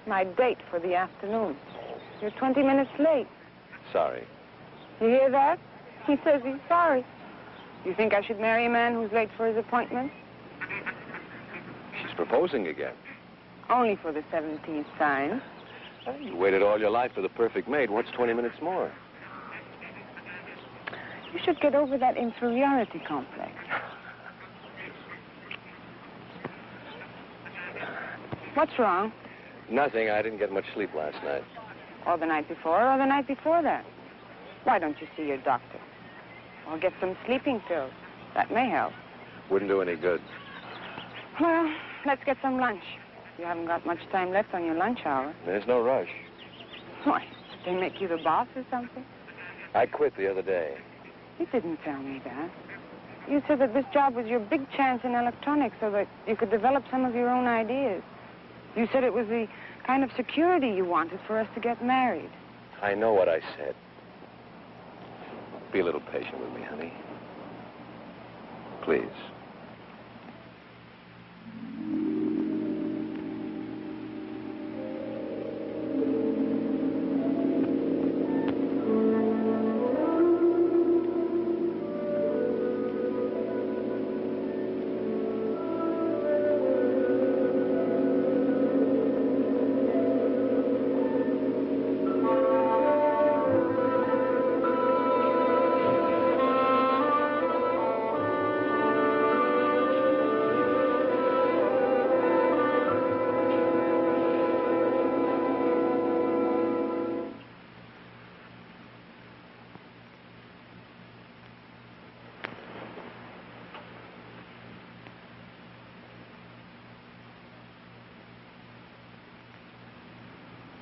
My date for the afternoon. You're 20 minutes late. Sorry. You hear that? He says he's sorry. You think I should marry a man who's late for his appointment? She's proposing again. Only for the 17th time. You waited all your life for the perfect mate. What's 20 minutes more? You should get over that inferiority complex. What's wrong? Nothing. I didn't get much sleep last night. Or the night before, or the night before that. Why don't you see your doctor? Or get some sleeping pills. That may help. Wouldn't do any good. Well, let's get some lunch. You haven't got much time left on your lunch hour. There's no rush. Why, did they make you the boss or something? I quit the other day. You didn't tell me that. You said that this job was your big chance in electronics so that you could develop some of your own ideas. You said it was the kind of security you wanted for us to get married. I know what I said. Be a little patient with me, honey. Please.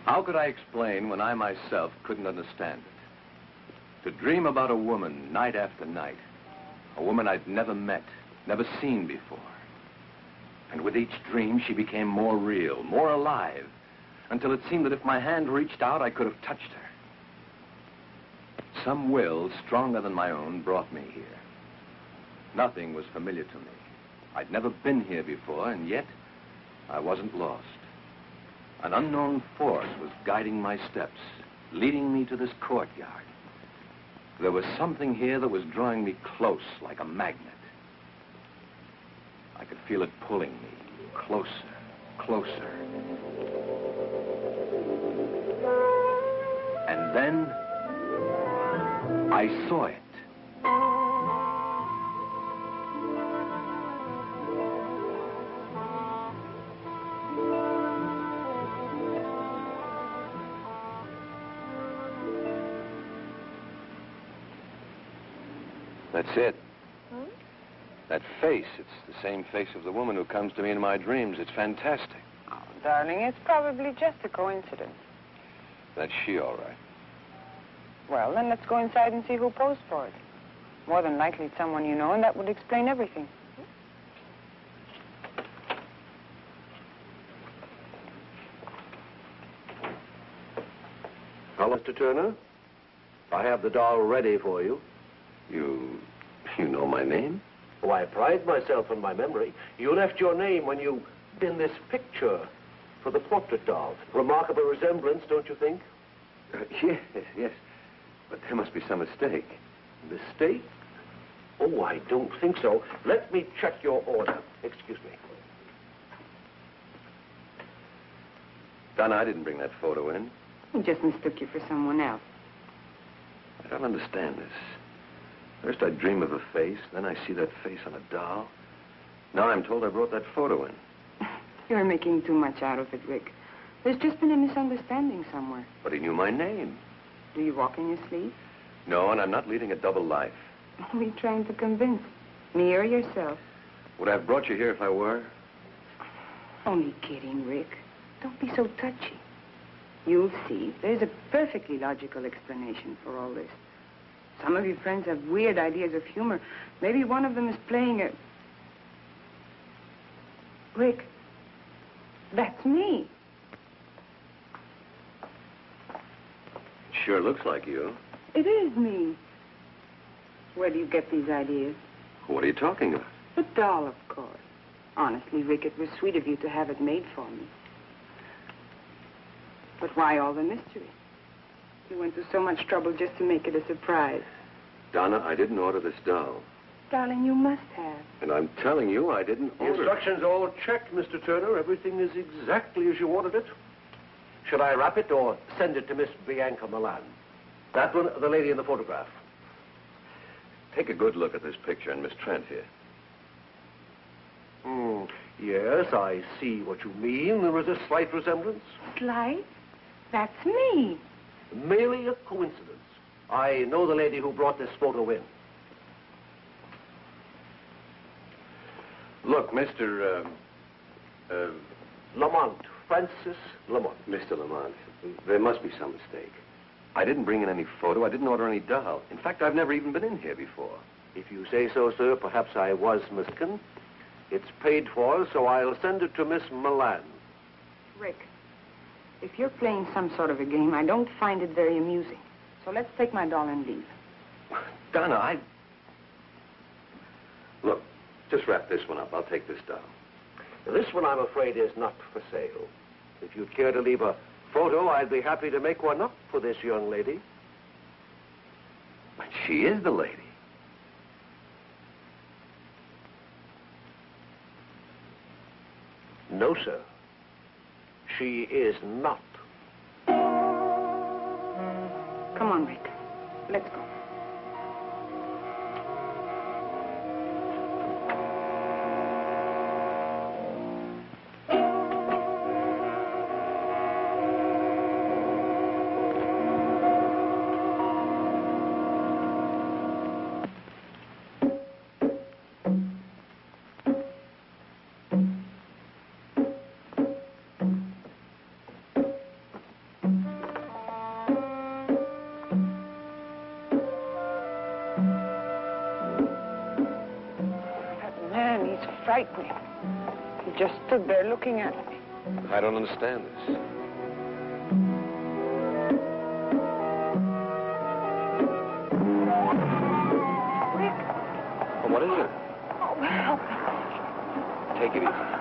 How could I explain when I myself couldn't understand it? To dream about a woman night after night, a woman I'd never met, never seen before. And with each dream, she became more real, more alive, until it seemed that if my hand reached out, I could have touched her. Some will, stronger than my own, brought me here. Nothing was familiar to me. I'd never been here before, and yet I wasn't lost. An unknown force was guiding my steps, leading me to this courtyard. There was something here that was drawing me close, like a magnet. I could feel it pulling me closer, closer. And then I saw it. That's it. Hmm? That face, it's the same face of the woman who comes to me in my dreams. It's fantastic. Oh, darling, it's probably just a coincidence. That's she, all right. Well, then let's go inside and see who posed for it. More than likely it's someone you know, and that would explain everything. Now, Mr. Turner, I have the doll ready for you. You know my name? Oh, I pride myself on my memory. You left your name when you did this picture for the portrait doll. Remarkable resemblance, don't you think? Yes. But there must be some mistake. Mistake? Oh, I don't think so. Let me check your order. Excuse me. Donna, I didn't bring that photo in. He just mistook you for someone else. I don't understand this. First I dream of a face, then I see that face on a doll. Now I'm told I brought that photo in. You're making too much out of it, Rick. There's just been a misunderstanding somewhere. But he knew my name. Do you walk in your sleep? No, and I'm not leading a double life. Who are you trying to convince? Me or yourself? Would I have brought you here if I were? Only kidding, Rick. Don't be so touchy. You'll see. There's a perfectly logical explanation for all this. Some of your friends have weird ideas of humor. Maybe one of them is playing a... Rick, that's me. It sure looks like you. It is me. Where do you get these ideas? What are you talking about? The doll, of course. Honestly, Rick, it was sweet of you to have it made for me. But why all the mystery? You went to so much trouble just to make it a surprise. Donna, I didn't order this doll. Darling, you must have. And I'm telling you, I didn't The order it. instructions all checked, Mr. Turner. Everything is exactly as you ordered it. Should I wrap it or send it to Miss Bianca Milan? That one, the lady in the photograph. Take a good look at this picture and Miss Trent here. Yes, I see what you mean. There is a slight resemblance. Slight? That's me. Merely a coincidence. I know the lady who brought this photo in. Look, Mr. Lamont, Francis Lamont. Mr. Lamont, there must be some mistake. I didn't bring in any photo. I didn't order any doll. In fact, I've never even been in here before. If you say so, sir, perhaps I was mistaken. It's paid for, so I'll send it to Miss Milan. Rick, if you're playing some sort of a game, I don't find it very amusing. So let's take my doll and leave. Donna, Look, just wrap this one up. I'll take this doll. This one, I'm afraid, is not for sale. If you'd care to leave a photo, I'd be happy to make one up for this young lady. But she is the lady. No, sir. She is not. Come on, Rick. Let's go. Frightening. He just stood there looking at me. I don't understand this. Rick. Well, what is it? Oh, help me. Take it easy.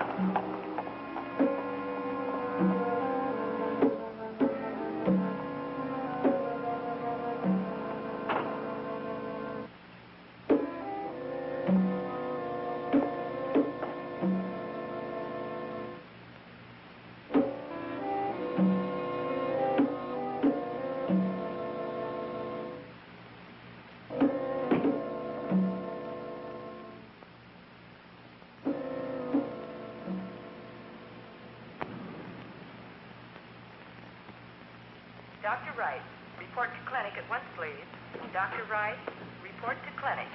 Dr. Wright, report to clinic at once, please. Dr. Wright, report to clinic.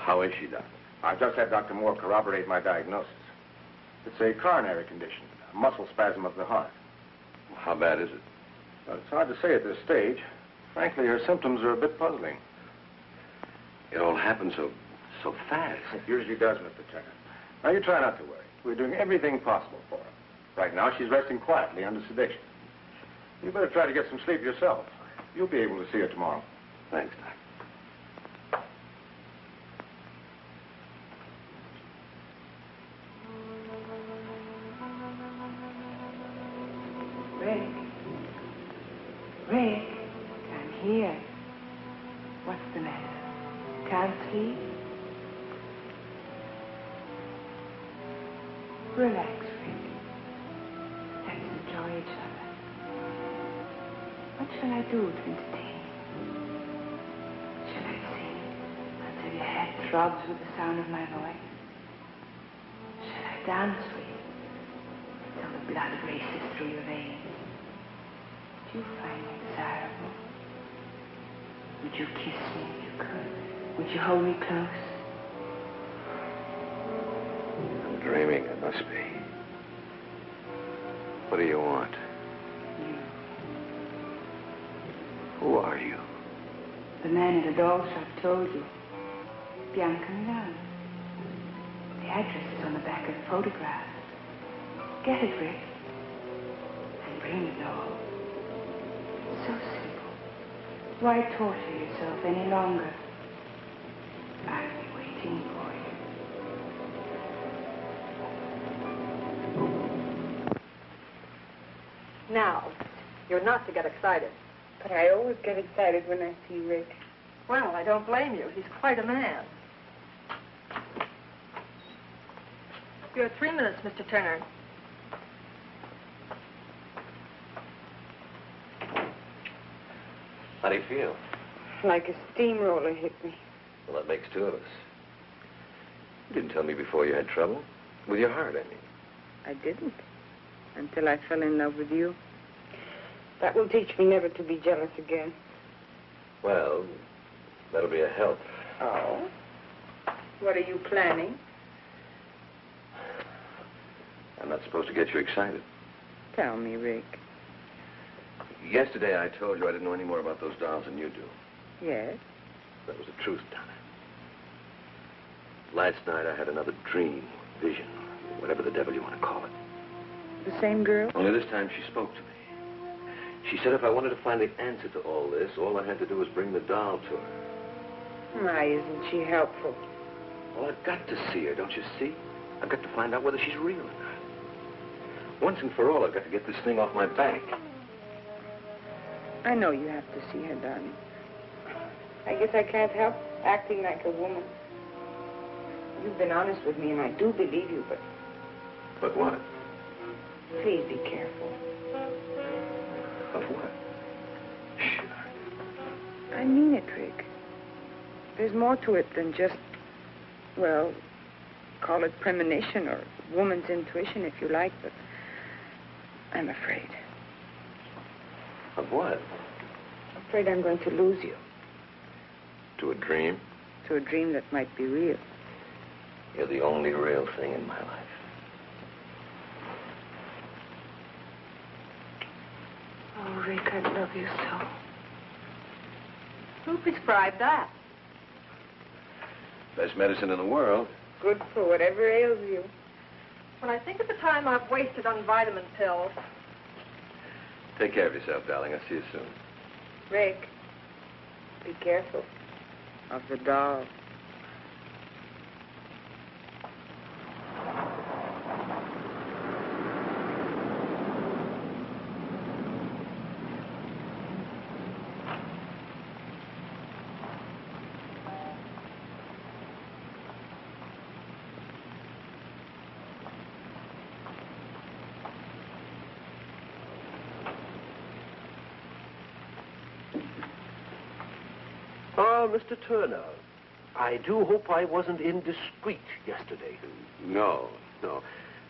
How is she, Doc? I've just had Dr. Moore corroborate my diagnosis. It's a coronary condition, a muscle spasm of the heart. How bad is it? Well, it's hard to say at this stage. Frankly, her symptoms are a bit puzzling. It all happened so fast. It usually does, Mr. Turner. Now, you try not to worry. We're doing everything possible for her. Right now, she's resting quietly under sedation. You better try to get some sleep yourself. You'll be able to see her tomorrow. Thanks, Doc. Rick. Rick, I'm here. What's the matter? Can't sleep? Relax, Rick. Let's enjoy each other. What shall I do to entertain you? Shall I sing until your head throbs with the sound of my voice? Shall I dance with you until the blood races through your veins? Do you find me desirable? Would you kiss me if you could? Would you hold me close? I'm dreaming, it must be. What do you want? You. Who are you? The man at the doll shop told you. Bianca Milan. The address is on the back of the photograph. Get it, Rick. And bring the doll. It's so simple. Why torture yourself any longer? I'll be waiting for you. Now, you're not to get excited. But I always get excited when I see Rick. Well, I don't blame you. He's quite a man. You have 3 minutes, Mr. Turner. How do you feel? Like a steamroller hit me. Well, that makes 2 of us. You didn't tell me before you had trouble. With your heart, I mean. I didn't. Until I fell in love with you. That will teach me never to be jealous again. Well, that'll be a help. Oh? What are you planning? I'm not supposed to get you excited. Tell me, Rick. Yesterday, I told you I didn't know any more about those dolls than you do. Yes? That was the truth, Donna. Last night, I had another dream, vision, whatever the devil you want to call it. The same girl? Only this time, she spoke to me. She said if I wanted to find the answer to all this, all I had to do was bring the doll to her. Why isn't she helpful? Well, I've got to see her, don't you see? I've got to find out whether she's real or not. Once and for all, I've got to get this thing off my back. I know you have to see her, darling. I guess I can't help acting like a woman. You've been honest with me, and I do believe you, but But what? please be careful. Of what? I mean it, Rick. There's more to it than just, well, call it premonition or woman's intuition, if you like, but I'm afraid. Of what? I'm afraid I'm going to lose you. To a dream? To a dream that might be real. You're the only real thing in my life. Oh, Rick, I love you so. Who prescribed that? Best medicine in the world. Good for whatever ails you. When I think of the time I've wasted on vitamin pills. Take care of yourself, darling. I'll see you soon. Rick, be careful of the doll. Mr. Turner, I do hope I wasn't indiscreet yesterday. No.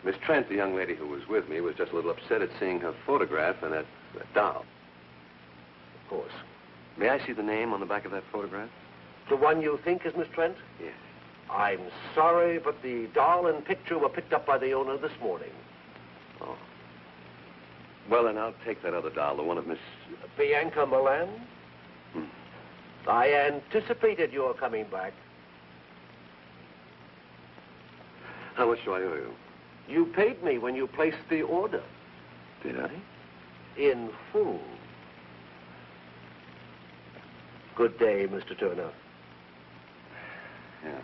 Miss Trent, the young lady who was with me, was just a little upset at seeing her photograph and that doll. Of course. May I see the name on the back of that photograph? The one you think is Miss Trent? Yes. I'm sorry, but the doll and picture were picked up by the owner this morning. Oh. Well, then I'll take that other doll, the one of Miss... Bianca Milan? I anticipated your coming back. How much do I owe you? You paid me when you placed the order. Did I? In full. Good day, Mr. Turner. Yeah.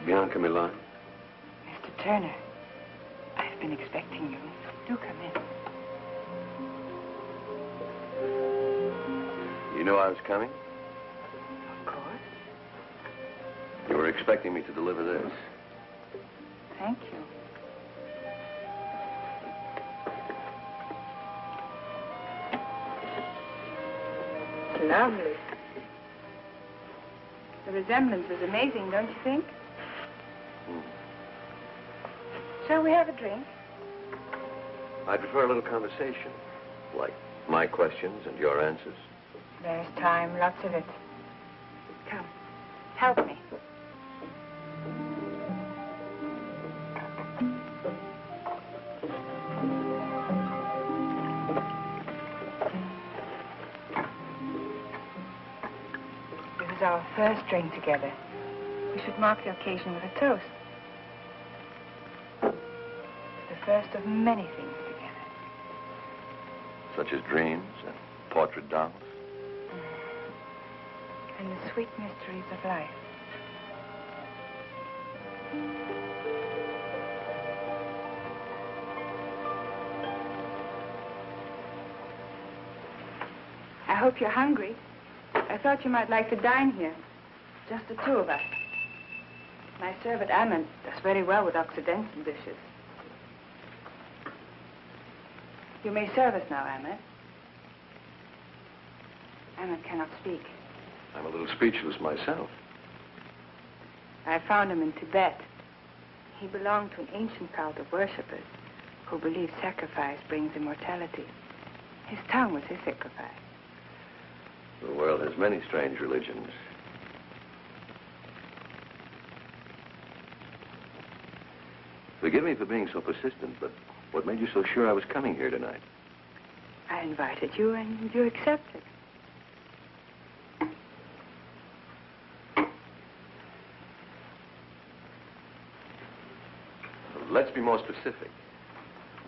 Bianca Milan? Mr. Turner, I've been expecting you. Do come in. You knew I was coming? Of course. You were expecting me to deliver this. Thank you. It's lovely. The resemblance is amazing, don't you think? Shall we have a drink? I'd prefer a little conversation, like my questions and your answers. There's time, lots of it. Come, help me. our first drink together. We should mark the occasion with a toast. The first of many things together. Such as dreams and portrait dolls. And the sweet mysteries of life. I hope you're hungry. I thought you might like to dine here. Just the two of us. My servant, Ammon, does very well with Occidental dishes. You may serve us now, Ammon. Ammon cannot speak. I'm a little speechless myself. I found him in Tibet. He belonged to an ancient cult of worshippers who believe sacrifice brings immortality. His tongue was his sacrifice. The world has many strange religions. Forgive me for being so persistent, but what made you so sure I was coming here tonight? I invited you, and you accepted. Let's be more specific.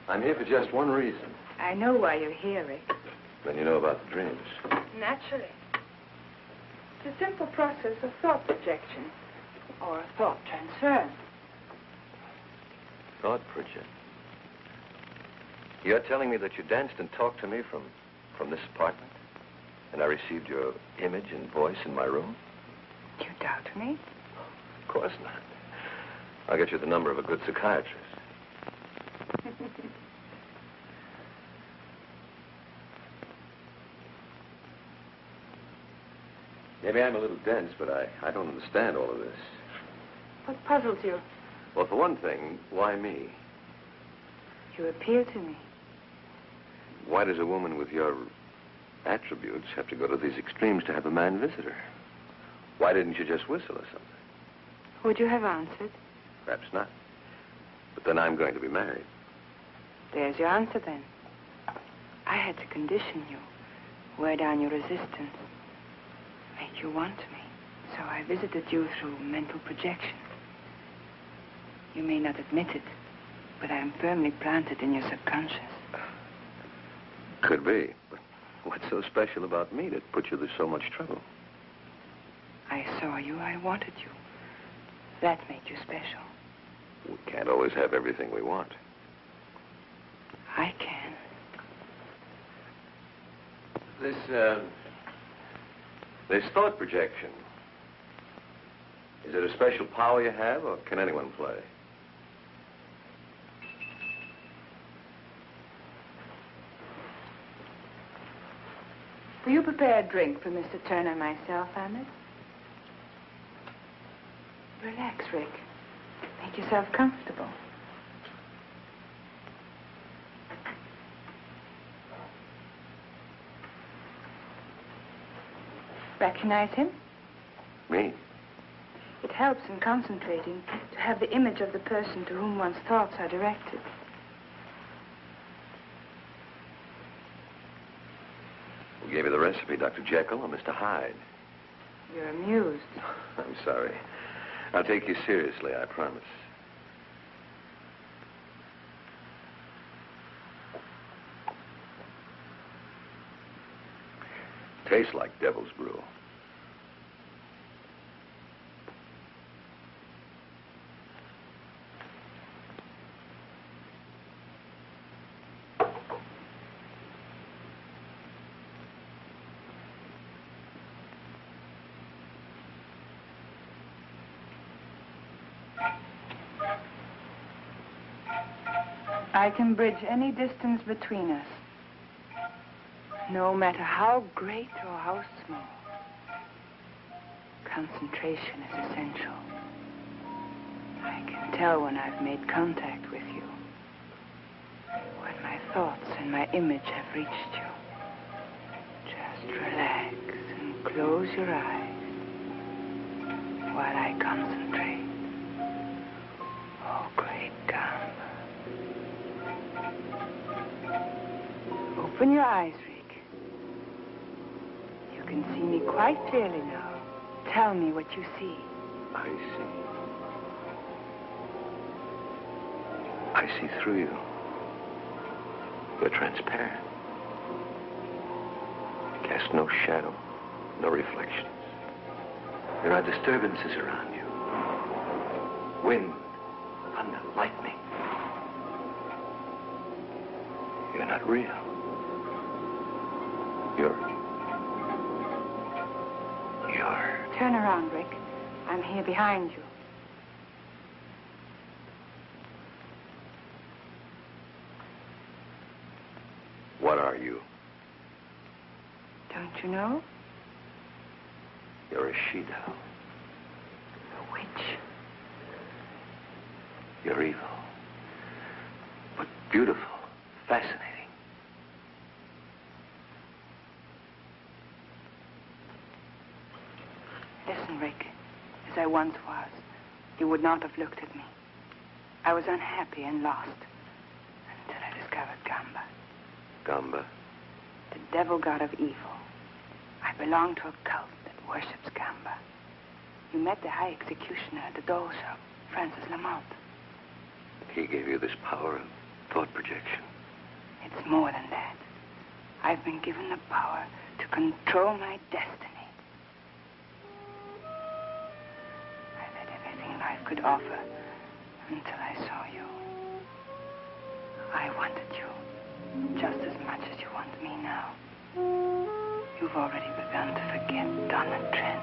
I'm here for just one reason. I know why you're here, Rick. Then you know about the dreams. Naturally. It's a simple process of thought projection, or thought transfer. Thought projection. You're telling me that you danced and talked to me from this apartment? And I received your image and voice in my room? You doubt me? Of course not. I'll get you the number of a good psychiatrist. Maybe I'm a little dense, but I don't understand all of this. What puzzles you? Well, for one thing, why me? You appeal to me. Why does a woman with your attributes have to go to these extremes to have a man visit her? Why didn't you just whistle or something? Would you have answered? Perhaps not. But then I'm going to be married. There's your answer, then. I had to condition you, wear down your resistance, make you want me. So I visited you through mental projection. You may not admit it, but I am firmly planted in your subconscious. Could be, but what's so special about me that put you to so much trouble? I saw you, I wanted you. That made you special. We can't always have everything we want. I can. This thought projection, is it a special power you have, or can anyone play? Will you prepare a drink for Mr. Turner and myself, Ahmed? Relax, Rick. Make yourself comfortable. Recognize him? Me? It helps in concentrating to have the image of the person to whom one's thoughts are directed. Who gave you the recipe, Dr. Jekyll or Mr. Hyde? You're amused. I'm sorry. I'll take you seriously, I promise. Tastes like devil's brew. I can bridge any distance between us, no matter how great or how small. Concentration is essential. I can tell when I've made contact with you, when my thoughts and my image have reached you. Just relax and close your eyes while I concentrate. Oh, great God. Open your eyes, Rick. You can see me quite clearly now. tell me what you see. I see through you. You're transparent. You cast no shadow, no reflections. There are disturbances around you. Wind, thunder, lightning. You're not real. You're... Turn around, Rick. I'm here behind you. What are you? Don't you know? You're a she-devil. A witch. You're evil. But beautiful. Fascinating. Listen, Rick. As I once was, you would not have looked at me. I was unhappy and lost until I discovered Gamba. Gamba? The devil god of evil. I belong to a cult that worships Gamba. You met the high executioner at the doll shop, Francis Lamont. He gave you this power of thought projection. It's more than that. I've been given the power to control my destiny. I've had everything life could offer until I saw you. I wanted you just as much as you want me now. You've already begun to forget Donna Trent.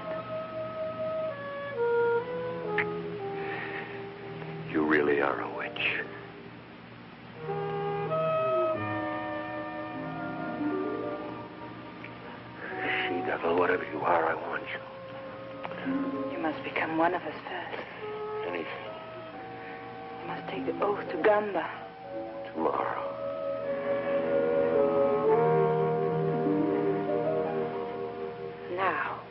You really are a witch. She-devil, whatever you are, I want you. You must become one of us first. Anything. You must take the oath to Gamba. Tomorrow. Now.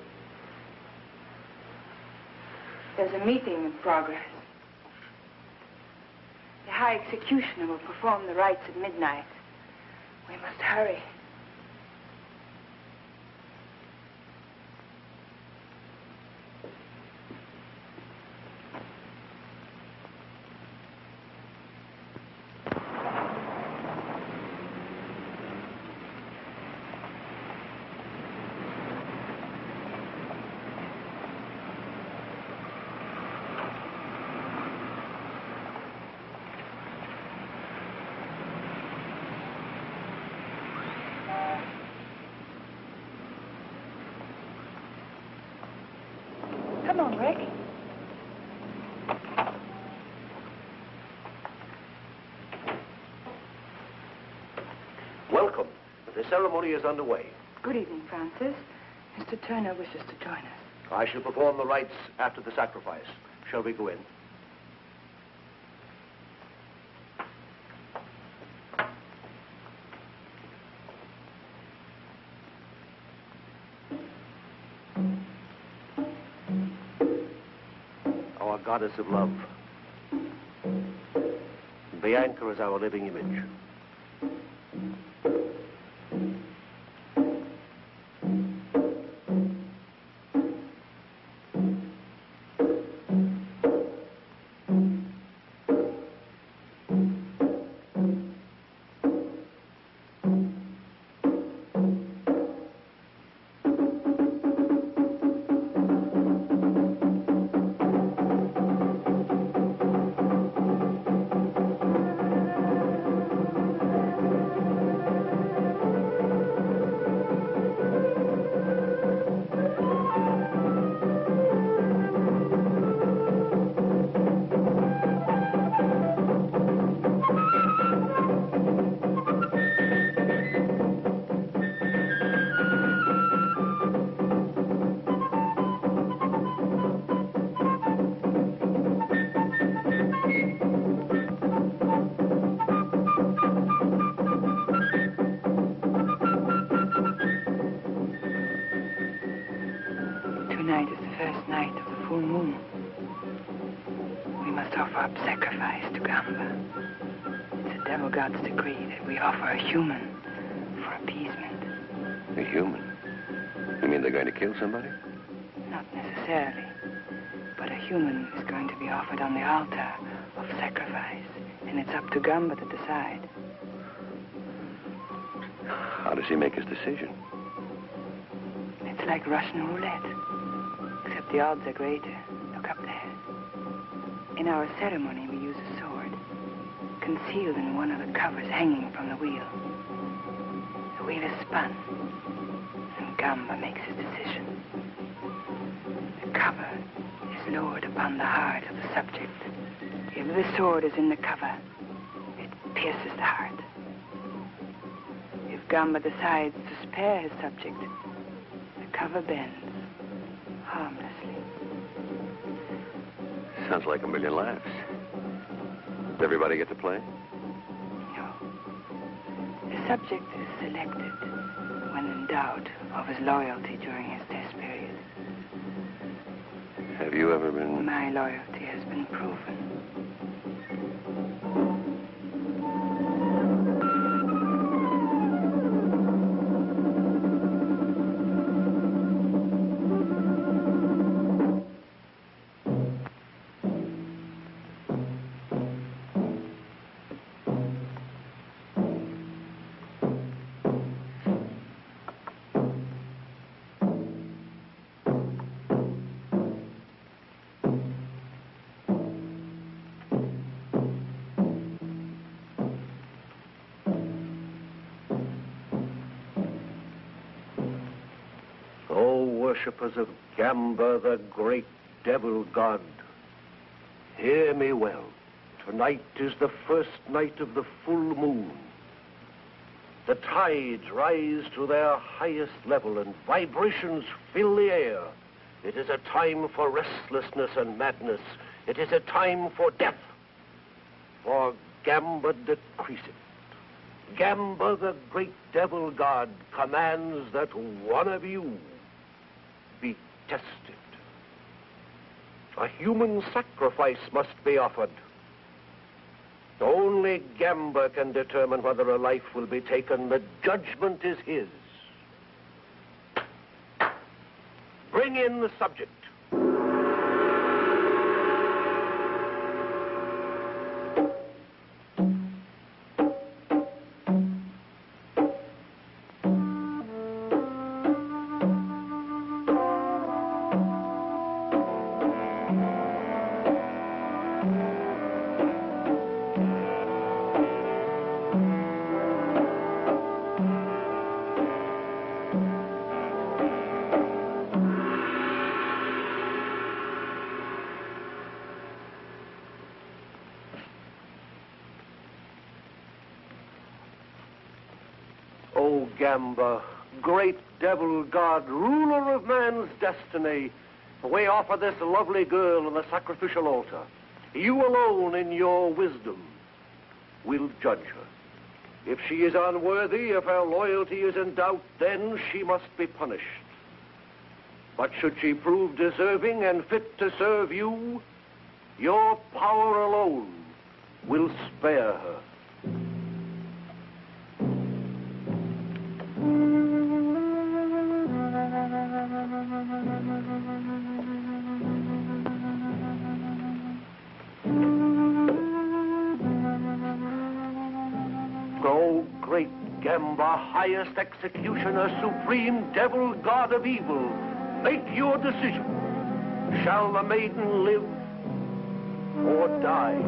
There's a meeting in progress. The high executioner will perform the rites at midnight. We must hurry. Come on, Rick. Welcome. The ceremony is underway. Good evening, Francis. Mr. Turner wishes to join us. I shall perform the rites after the sacrifice. Shall we go in? Our goddess of love. Bianca is our living image. Tonight is the first night of the full moon. We must offer up sacrifice to Gamba. It's the devil god's decree that we offer a human for appeasement. A human? You mean they're going to kill somebody? Not necessarily. But a human is going to be offered on the altar of sacrifice, and it's up to Gamba to decide. How does he make his decision? It's like Russian roulette, except the odds are greater. Look up there. In our ceremony, we use a sword, concealed in one of the covers hanging from the wheel. The wheel is spun, and Gamba makes his decision. The cover is lowered upon the heart of the subject. If the sword is in the cover, it pierces the heart. If Gamba decides to spare his subject, the cover bends harmlessly. Sounds like a million laughs. Does everybody get to play? No. The subject is selected when in doubt of his loyalty during his test period. Have you ever been... My loyalty has been proven. Worshippers of Gamba, the great devil god, hear me well. Tonight is the first night of the full moon. The tides rise to their highest level and vibrations fill the air. It is a time for restlessness and madness. It is a time for death. For Gamba decreaseth. Gamba, the great devil god, commands that one of you be tested. A human sacrifice must be offered. Only Gamba can determine whether a life will be taken. The judgment is his. Bring in the subject. O Gamba, great devil god, ruler of man's destiny, we offer this lovely girl on the sacrificial altar. You alone in your wisdom will judge her. If she is unworthy, if her loyalty is in doubt, then she must be punished. But should she prove deserving and fit to serve you, your power alone will spare her. O great Gamba, highest executioner, supreme devil god of evil, make your decision. Shall the maiden live or die?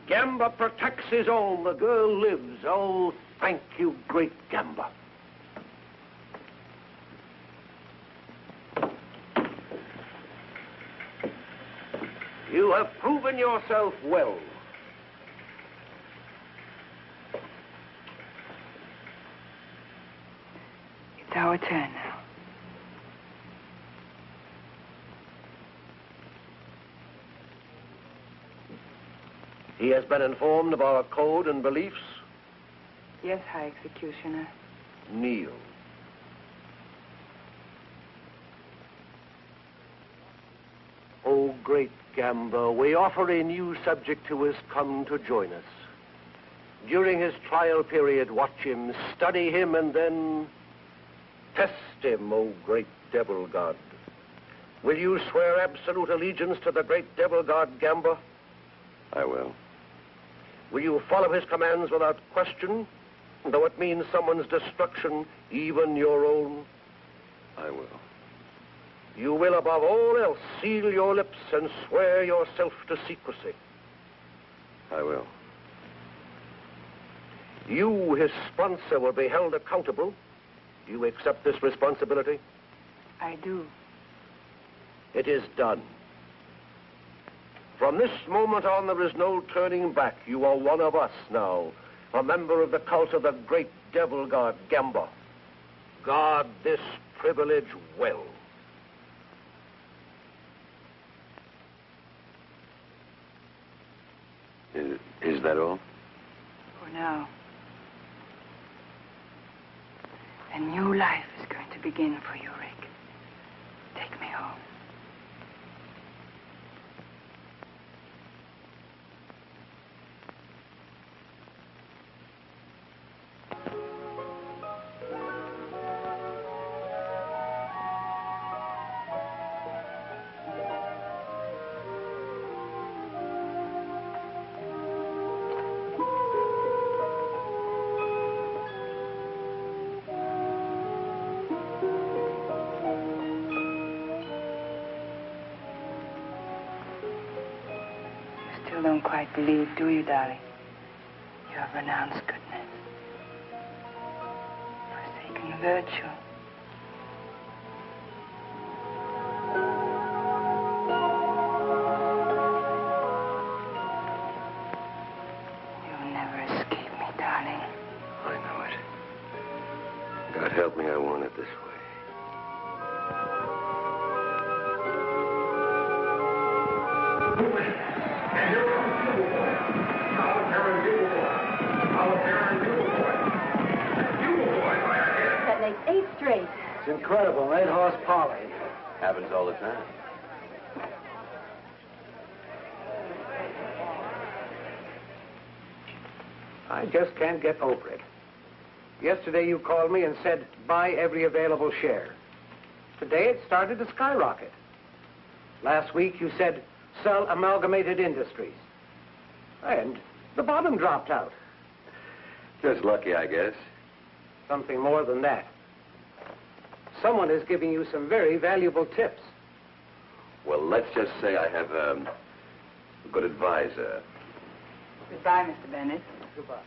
Gamba protects his own. The girl lives. Oh, thank you, great Gamba. You have proven yourself well. It's our turn now. He has been informed of our code and beliefs. Yes, High Executioner. Kneel. O great Gamba, we offer a new subject who has come to join us. During his trial period, watch him, study him, and then test him, O great devil god. Will you swear absolute allegiance to the great devil god Gamba? I will. Will you follow his commands without question, though it means someone's destruction, even your own? I will. You will, above all else, seal your lips and swear yourself to secrecy. I will. You, his sponsor, will be held accountable. Do you accept this responsibility? I do. It is done. From this moment on, there is no turning back. You are one of us now, a member of the cult of the great devil god Gamba. Guard this privilege well. Is that all? For now. A new life is going to begin for you, Rick. Take me home. You don't quite believe, do you, darling? You have renounced goodness, forsaken virtue. You'll never escape me, darling. I know it. God help me, I want it this way. That makes 8 straight. It's incredible, 8-horse poly. Happens all the time. I just can't get over it. Yesterday you called me and said, buy every available share. Today it started to skyrocket. Last week you said, sell Amalgamated Industries. And the bottom dropped out. Just lucky, I guess. Something more than that. Someone is giving you some very valuable tips. Well, let's just say I have a good advisor. Goodbye, Mr. Bennett. Goodbye.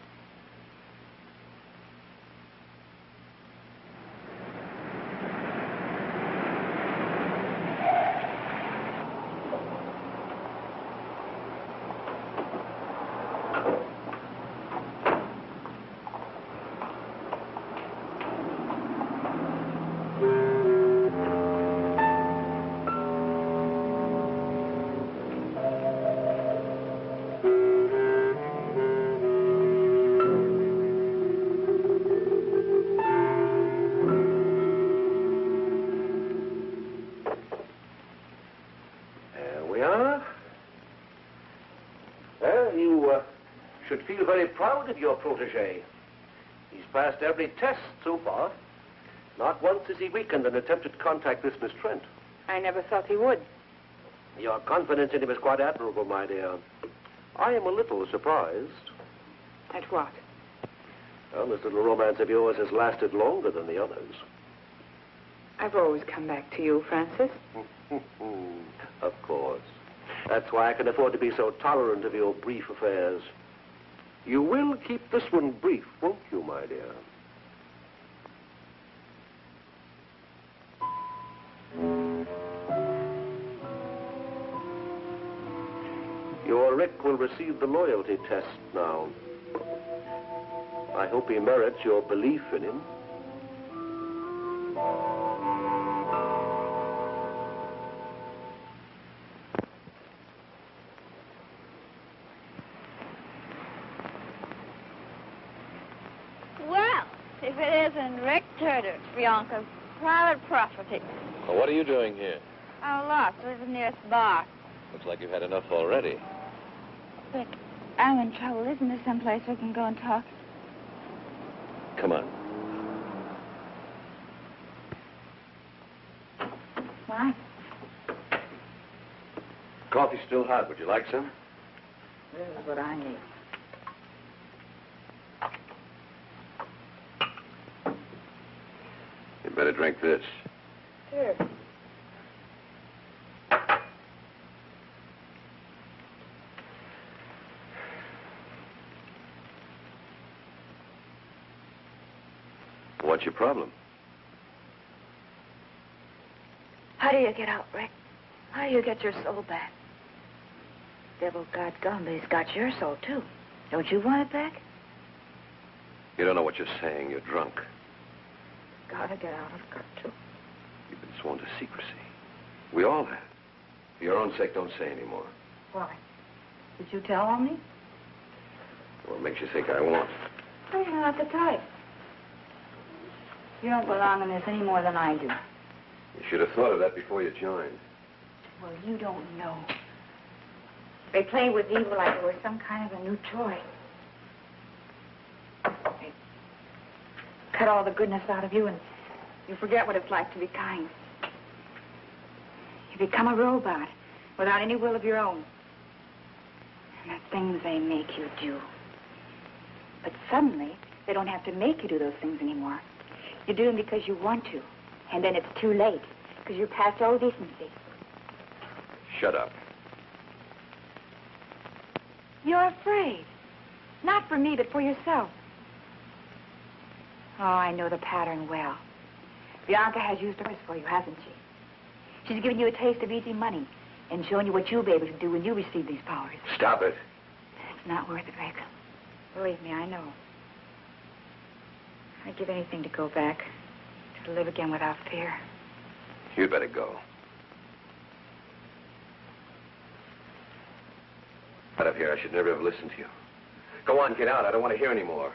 Should feel very proud of your protege. He's passed every test so far. Not once has he weakened and attempted to contact this Miss Trent. I never thought he would. Your confidence in him is quite admirable, my dear. I am a little surprised. At what? Well, this little romance of yours has lasted longer than the others. I've always come back to you, Francis. Of course. That's why I can afford to be so tolerant of your brief affairs. You will keep this one brief, won't you, my dear? Your Rick will receive the loyalty test now. I hope he merits your belief in him. Well, if it isn't Rick Turner, Bianca's private property. Well, what are you doing here? I'm lost. Live in the nearest bar. Looks like you've had enough already. Rick, I'm in trouble. Isn't there someplace we can go and talk? Come on. Why? Coffee's still hot. Would you like some? This is what I need. You better drink this. Sure. What's your problem? How do you get out, Rick? How do you get your soul back? Devil got gum, but he's got your soul, too. Don't you want it back? You don't know what you're saying. You're drunk. Gotta get out. I've got to. You've been sworn to secrecy. We all have. For your own sake, don't say anymore. Why? Did you tell on me? What makes you think I won't? Well, you're not the type. You don't belong in this any more than I do. You should have thought of that before you joined. Well, you don't know. They play with evil like it was some kind of a new toy. They cut all the goodness out of you, and you forget what it's like to be kind. You become a robot without any will of your own. And the things they make you do. But suddenly, they don't have to make you do those things anymore. You do them because you want to. And then it's too late, because you're past all decency. Shut up. You're afraid. Not for me, but for yourself. Oh, I know the pattern well. Bianca has used hers for you, hasn't she? She's given you a taste of easy money and shown you what you'll be able to do when you receive these powers. Stop it. It's not worth it, Rick. Believe me, I know. I'd give anything to go back, to live again without fear. You'd better go. Out of here, I should never have listened to you. Go on, get out. I don't want to hear any more.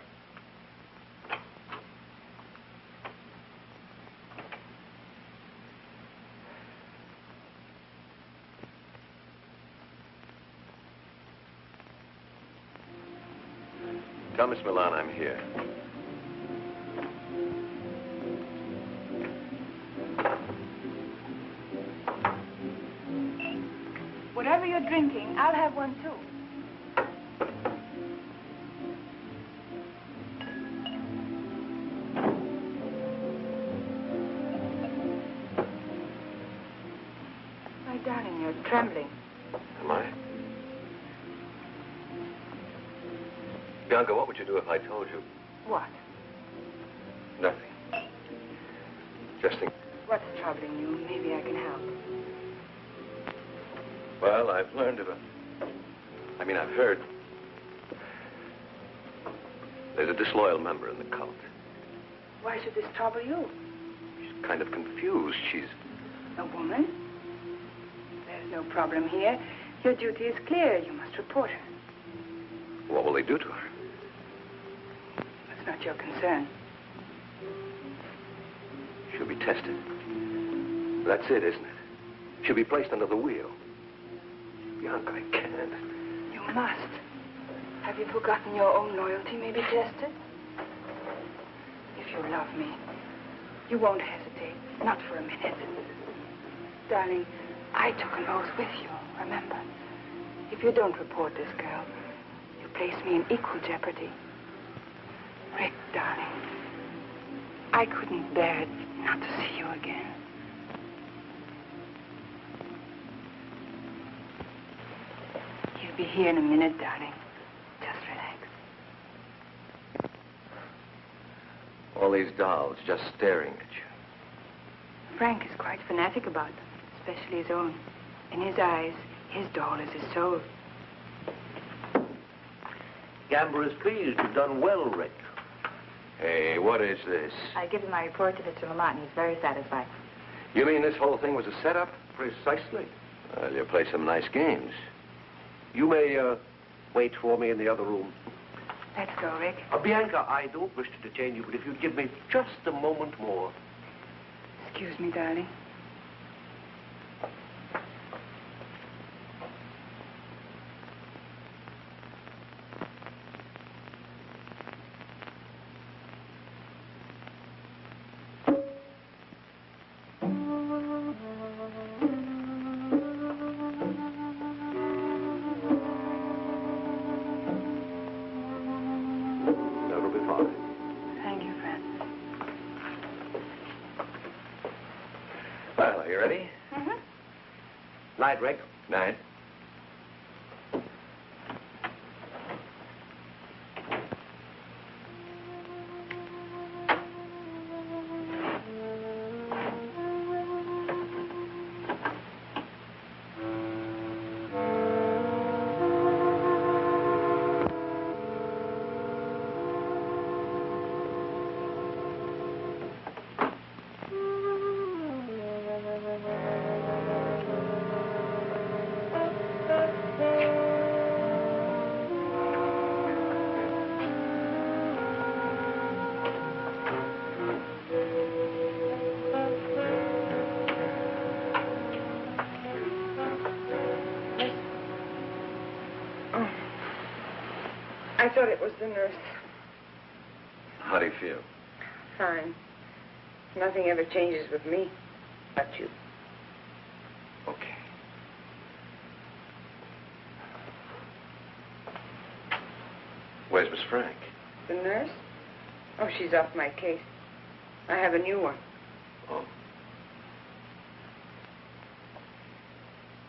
Tell Miss Milan I'm here. Whatever you're drinking, I'll have one, too. My darling, you're trembling. Am I? Bianca, what would you do if I told you? What? Nothing. Just think. What's troubling you? Maybe I can help. Well, I've learned of I've heard. There's a disloyal member in the cult. Why should this trouble you? She's kind of confused. She's... A woman? There's no problem here. Your duty is clear. You must report her. What will they do to her? That's not your concern. She'll be tested. That's it, isn't it? She'll be placed under the wheel. Bianca, I can't. You must. Have you forgotten your own loyalty may be tested? If you love me, you won't hesitate. Not for a minute. Darling, I took an oath with you, remember? If you don't report this girl, you place me in equal jeopardy. Rick, darling, I couldn't bear it not to see you again. He'll be here in a minute, darling. Just relax. All these dolls just staring at you. Frank is quite fanatic about them, especially his own. In his eyes, his doll is his soul. Gambler is pleased. You've done well, Rick. Hey, what is this? I give him my report to Mr. Lamont, and he's very satisfied. You mean this whole thing was a setup? Precisely. Well, you play some nice games. You may wait for me in the other room. Let's go, Rick. Bianca, I don't wish to detain you, but if you'd give me just a moment more. Excuse me, darling. That'll be fine. Thank you, Francis. Well, are you ready? Mm-hmm. Night, Rick. Night. I thought it was the nurse. How do you feel? Fine. Nothing ever changes with me, but you. Okay. Where's Miss Frank? The nurse? Oh, she's off my case. I have a new one. Oh.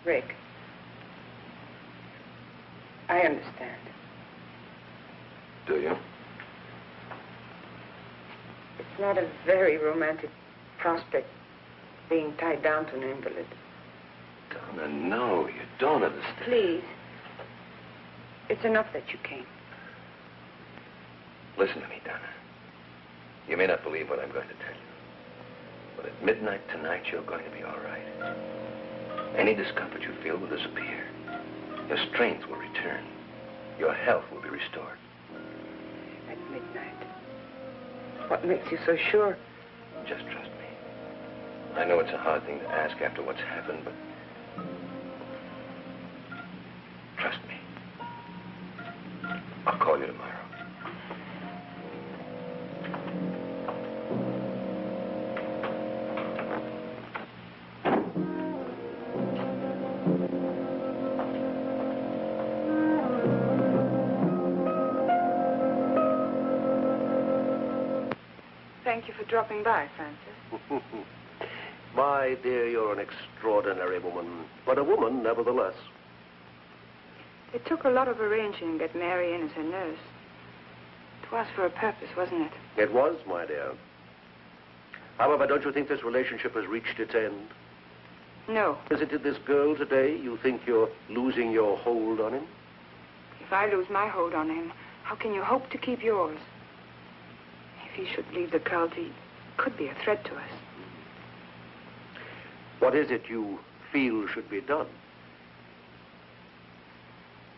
Rick. I understand. Do you? It's not a very romantic prospect being tied down to an invalid. Donna, no, you don't understand. Please. It's enough that you came. Listen to me, Donna. You may not believe what I'm going to tell you. But at midnight tonight, you're going to be all right. Any discomfort you feel will disappear. Your strength will return. Your health will be restored. At midnight. What makes you so sure? Just trust me. I know it's a hard thing to ask after what's happened, but trust me. I'll call you tomorrow. Thank you for dropping by, Francis. My dear, you're an extraordinary woman, but a woman nevertheless. It took a lot of arranging to get Mary in as her nurse. It was for a purpose, wasn't it? It was, my dear. However, don't you think this relationship has reached its end? No. Visited this girl today, you think you're losing your hold on him? If I lose my hold on him, how can you hope to keep yours? If he should leave the cult, he could be a threat to us. What is it you feel should be done?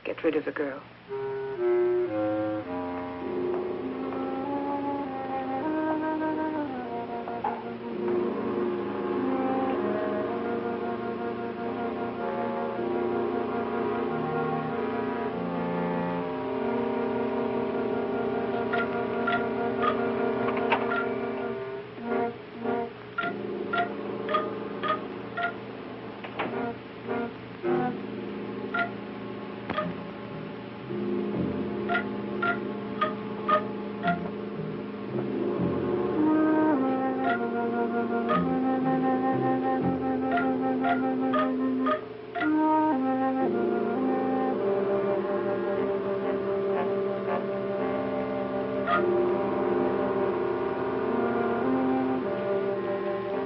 Get rid of the girl.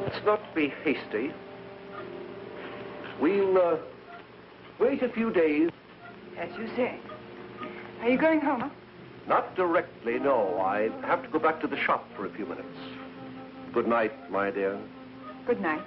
Let's not be hasty. We'll wait a few days. As you say. Are you going home, huh? Not directly, no. I have to go back to the shop for a few minutes. Good night, my dear. Good night.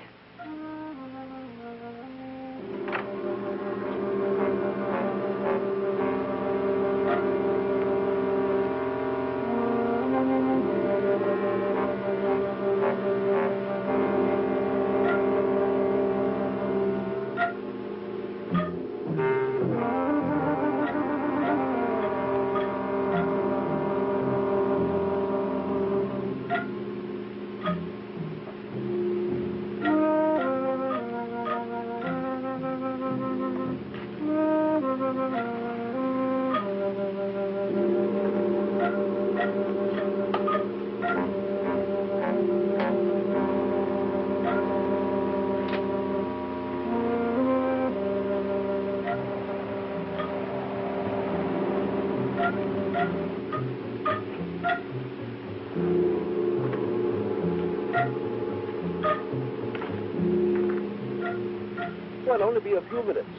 Well, only be a few minutes.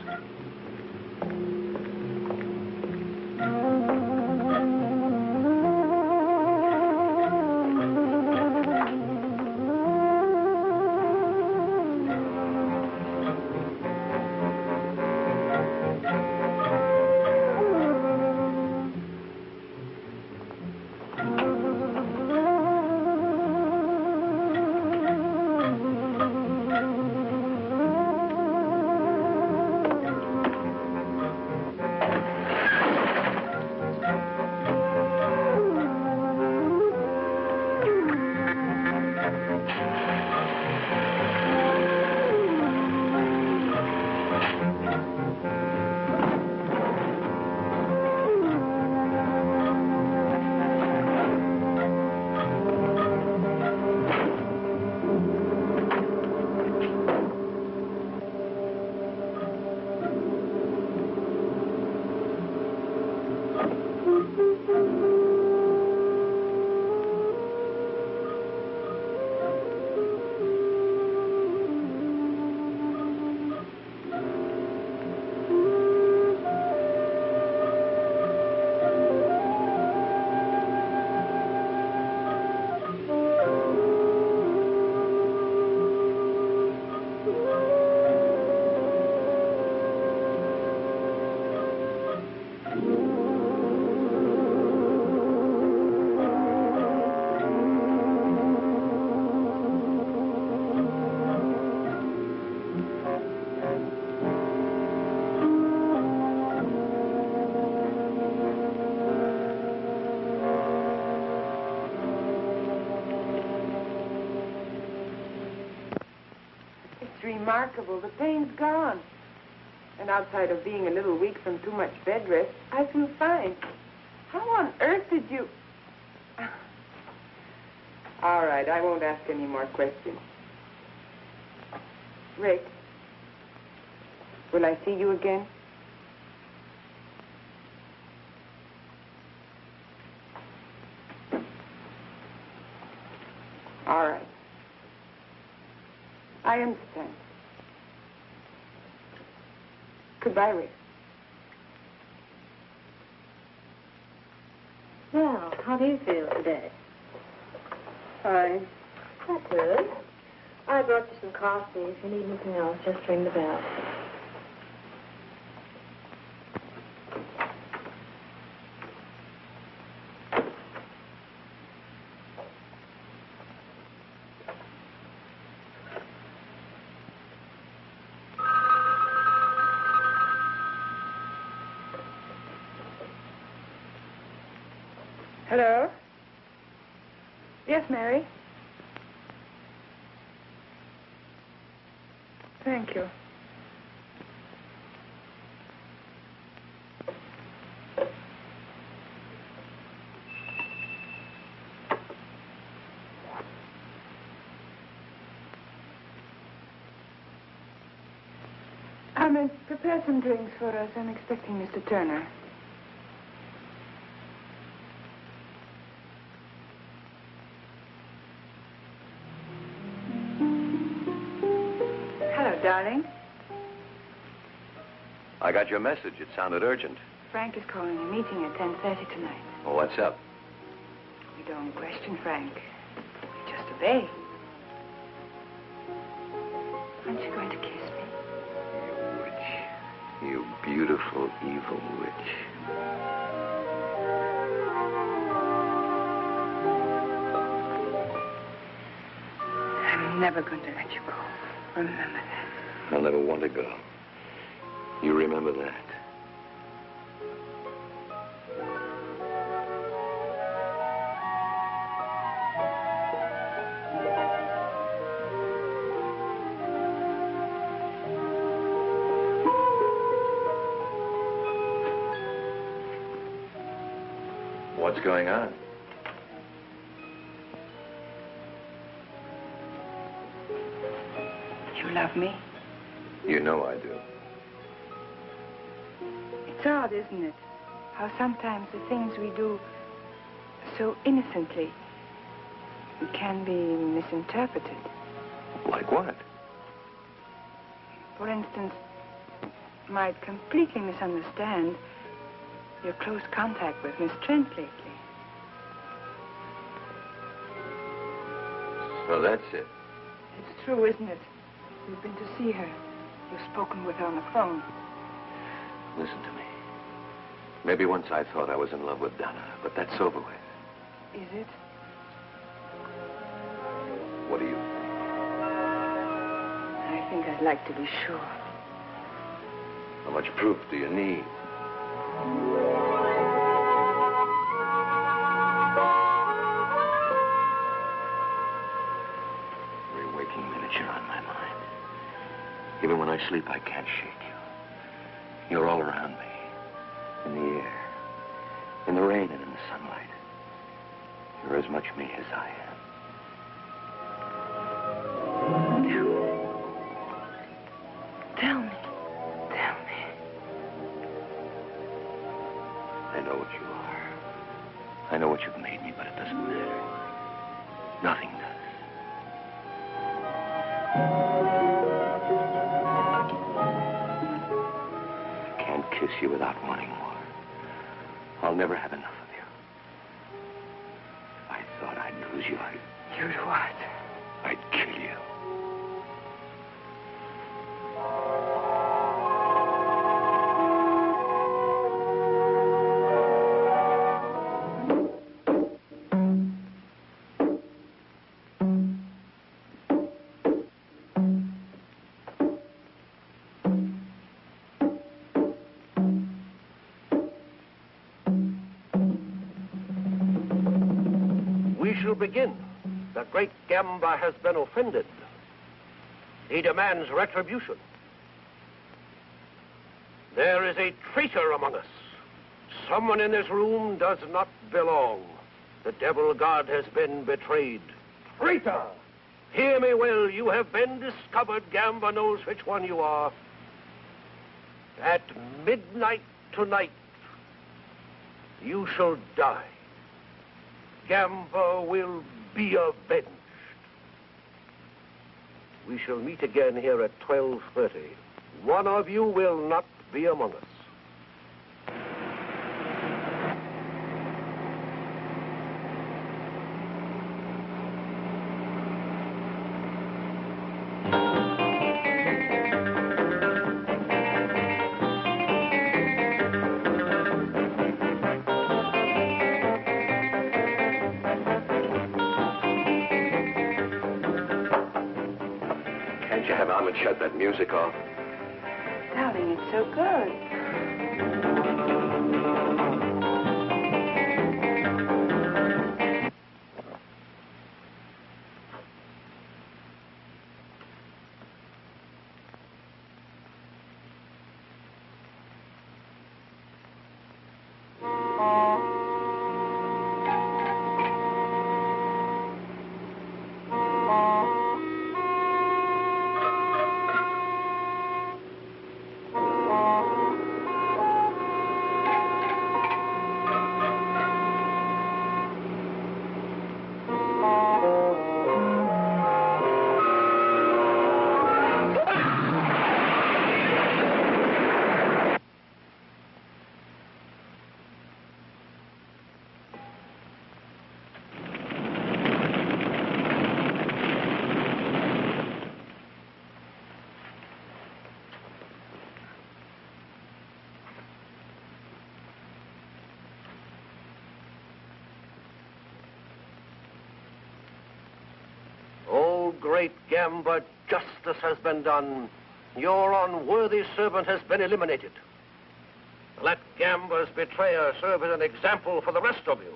Remarkable. The pain's gone. And outside of being a little weak from too much bed rest, I feel fine. How on earth did you... All right, I won't ask any more questions. Rick, will I see you again? All right. I understand. Goodbye, Rick. Well, how do you feel today? Fine. That's good. I brought you some coffee. If you need anything else, just ring the bell. Hello? Yes, Mary? Thank you. Prepare some drinks for us. I'm expecting Mr. Turner. Hello, darling. I got your message. It sounded urgent. Frank is calling a meeting at 10:30 tonight. Well, what's up? We don't question, Frank. We just obey. Aren't you going to kiss me? You witch. You beautiful, evil witch. I'm never going to let you go. Remember that. I'll never want to go. You remember that. What's going on? You love me? You know I do. It's odd, isn't it? How sometimes the things we do so innocently can be misinterpreted. Like what? For instance, might completely misunderstand your close contact with Miss Trent lately. So that's it. It's true, isn't it? You've been to see her. You've spoken with her on the phone. Listen to me. Maybe once I thought I was in love with Donna, but that's over with. Is it? What do you think? I think I'd like to be sure. How much proof do you need? Every waking minute you're on my mind. Even when I sleep, I can't shake you. You're all around me. In the air. In the rain and in the sunlight. You're as much me as I am. Tell me. Tell me. I know what you are. I know what you've made me, but it doesn't matter. Nothing does. I can't kiss you without wanting more. I'll never have enough of you. If I thought I'd lose you, You'd what? I'd kill you. Begin. The great Gamba has been offended. He demands retribution. There is a traitor among us. Someone in this room does not belong. The devil god has been betrayed. Traitor! Hear me well. You have been discovered. Gamba knows which one you are. At midnight tonight, you shall die. Gamba will be avenged. We shall meet again here at 12:30. One of you will not be among us. Shut that music off. Darling, it's so good. great Gamba, justice has been done. Your unworthy servant has been eliminated. Let Gamba's betrayer serve as an example for the rest of you.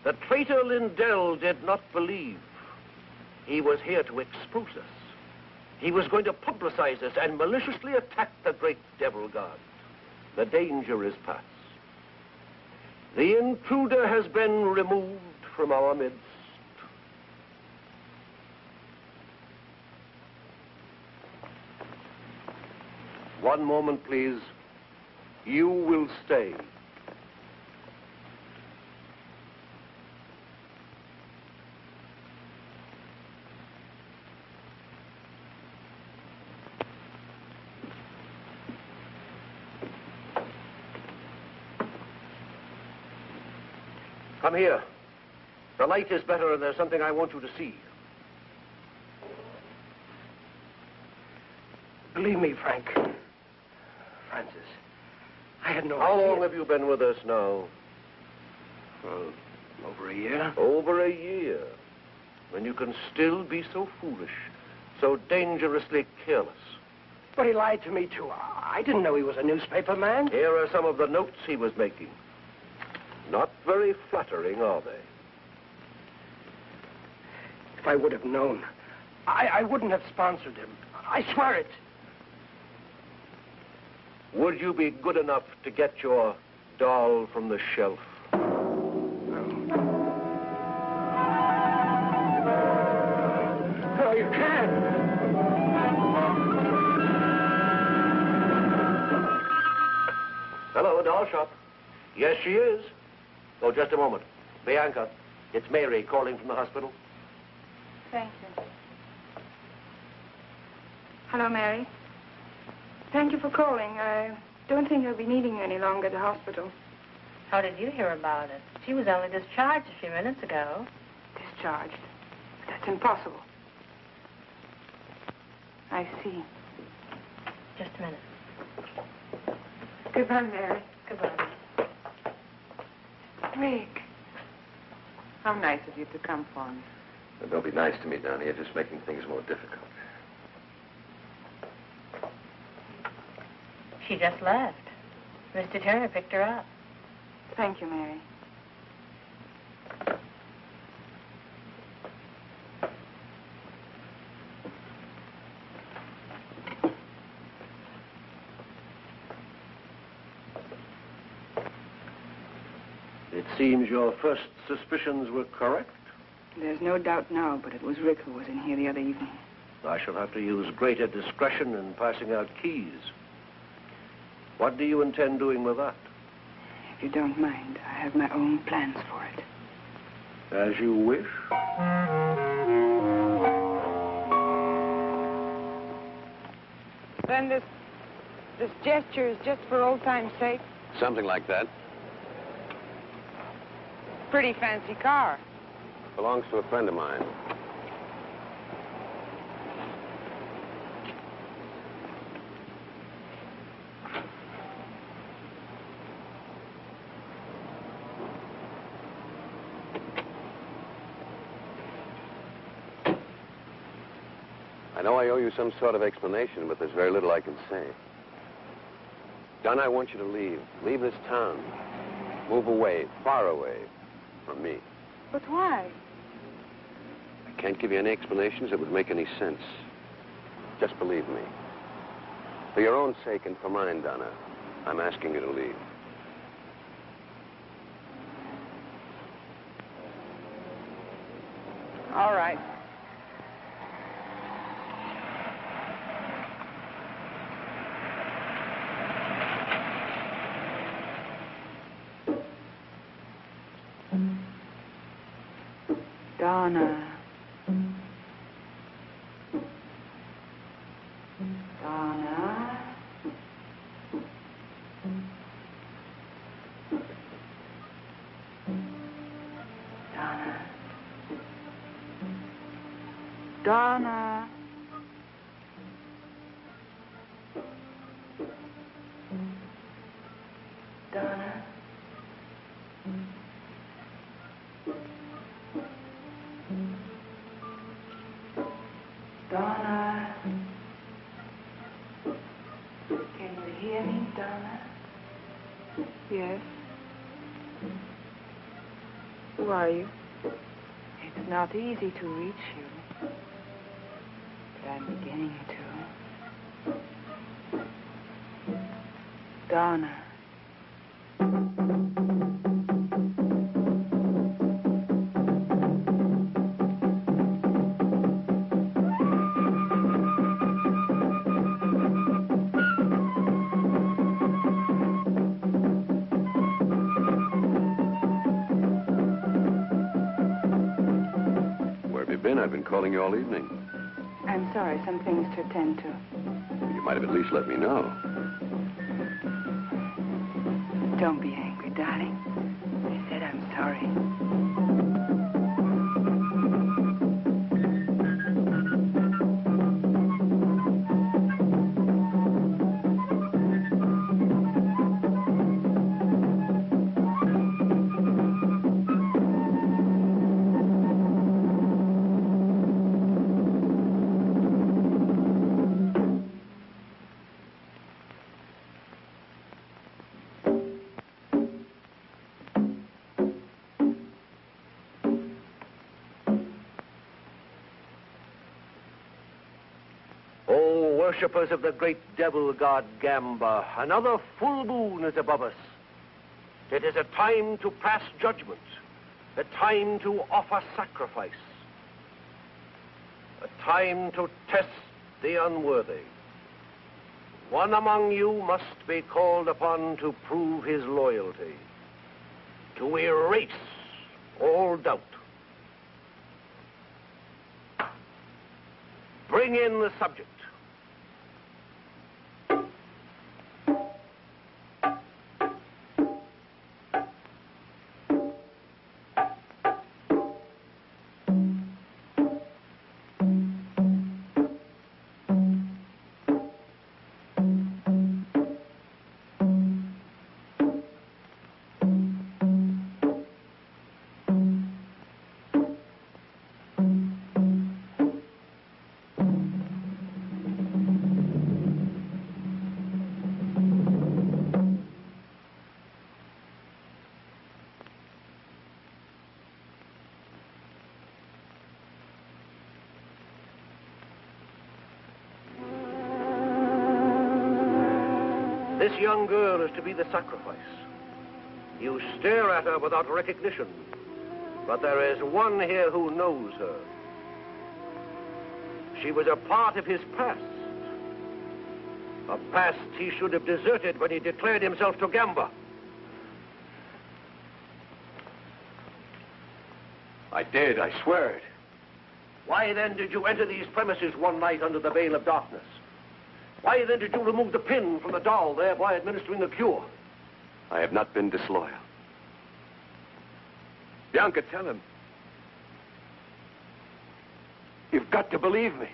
The traitor Lindell did not believe. He was here to expose us. He was going to publicize us and maliciously attack the great devil god. The danger is past. The intruder has been removed from our midst. One moment, please. You will stay. Come here. The light is better and there's something I want you to see. Believe me, Frank. Francis, I had no How idea. long have you been with us now? Well, over a year. Over a year. When you can still be so foolish, so dangerously careless. But he lied to me, too. I didn't know he was a newspaper man. Here are some of the notes he was making. Not very flattering, are they? If I would have known, I wouldn't have sponsored him. I swear it. Would you be good enough to get your doll from the shelf? No, you can't. Hello, doll shop. Yes, she is. Oh, just a moment. Bianca, it's Mary calling from the hospital. Thank you. Hello, Mary. Thank you for calling. I don't think I'll be needing you any longer at the hospital. How did you hear about it? She was only discharged a few minutes ago. Discharged. But that's impossible. I see. Just a minute. Goodbye, Mary. Goodbye. Rick. How nice of you to come for me. Well, don't be nice to me down here, just making things more difficult. She just left. Mr. Turner picked her up. Thank you, Mary. It seems your first suspicions were correct. There's no doubt now, but it was Rick who was in here the other evening. I shall have to use greater discretion in passing out keys. What do you intend doing with that? If you don't mind, I have my own plans for it. As you wish. Then this gesture is just for old time's sake? Something like that. Pretty fancy car. Belongs to a friend of mine. I know I owe you some sort of explanation, but there's very little I can say. Don, I want you to leave. Leave this town. Move away, far away from me. But why? I can't give you any explanations that would make any sense. Just believe me. For your own sake and for mine, Donna, I'm asking you to leave. All right. Donna. Donna. Donna. Donna. Donna. hear me, Donna? Yes. Who are you? It's not easy to reach you, but I'm beginning to. Donna. I've been calling you all evening. I'm sorry, some things to attend to. You might have at least let me know. Don't be angry, darling. I said I'm sorry. Worshippers of the great devil god Gamba, another full moon is above us. It is a time to pass judgment, a time to offer sacrifice, a time to test the unworthy. One among you must be called upon to prove his loyalty, to erase all doubt. Bring in the subject. This young girl is to be the sacrifice. You stare at her without recognition, but there is one here who knows her. She was a part of his past. A past he should have deserted when he declared himself to Gamba. I did, I swear it. Why then did you enter these premises one night under the veil of darkness? Why then did you remove the pin from the doll, thereby administering the cure? I have not been disloyal. Bianca, tell him. You've got to believe me.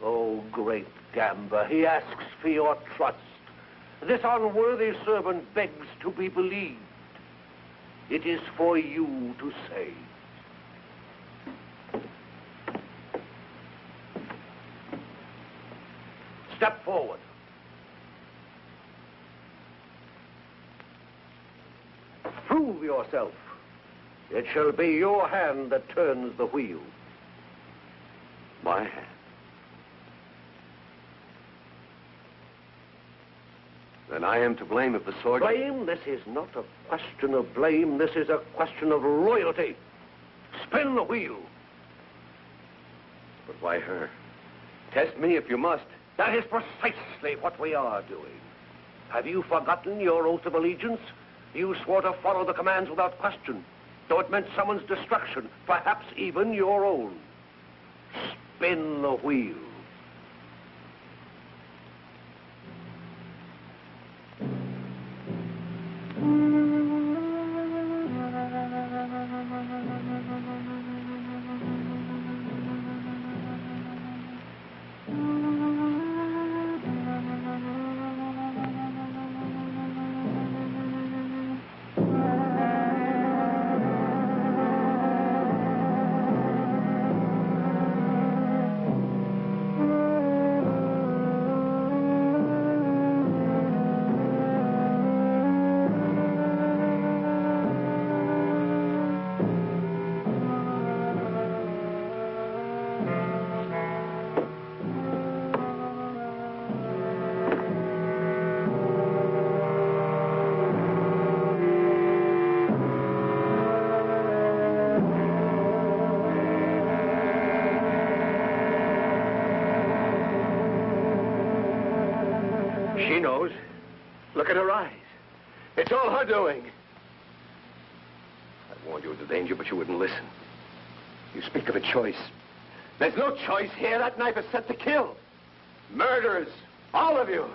Oh, great Gamba, he asks for your trust. This unworthy servant begs to be believed. It is for you to say. Step forward. Prove yourself. It shall be your hand that turns the wheel. My hand? Then I am to blame if the sword... Blame? This is not a question of blame. This is a question of loyalty. Spin the wheel. But why her? Test me if you must. That is precisely what we are doing. Have you forgotten your oath of allegiance? You swore to follow the commands without question, though it meant someone's destruction, perhaps even your own. Spin the wheel. She knows. Look at her eyes. It's all her doing. I warned you of the danger, but you wouldn't listen. You speak of a choice. There's no choice here. That knife is set to kill. Murderers, all of you.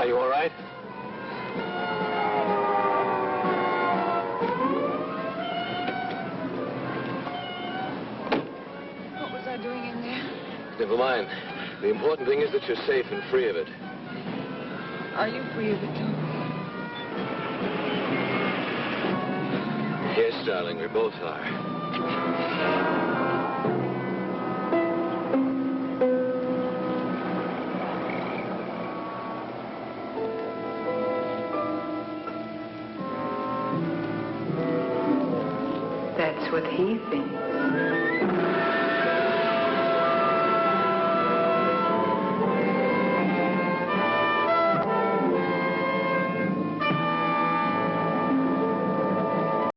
Are you all right? What was I doing in there? Never mind. The important thing is that you're safe and free of it. Are you free of it, too? Yes, darling, we both are. That's what he thinks.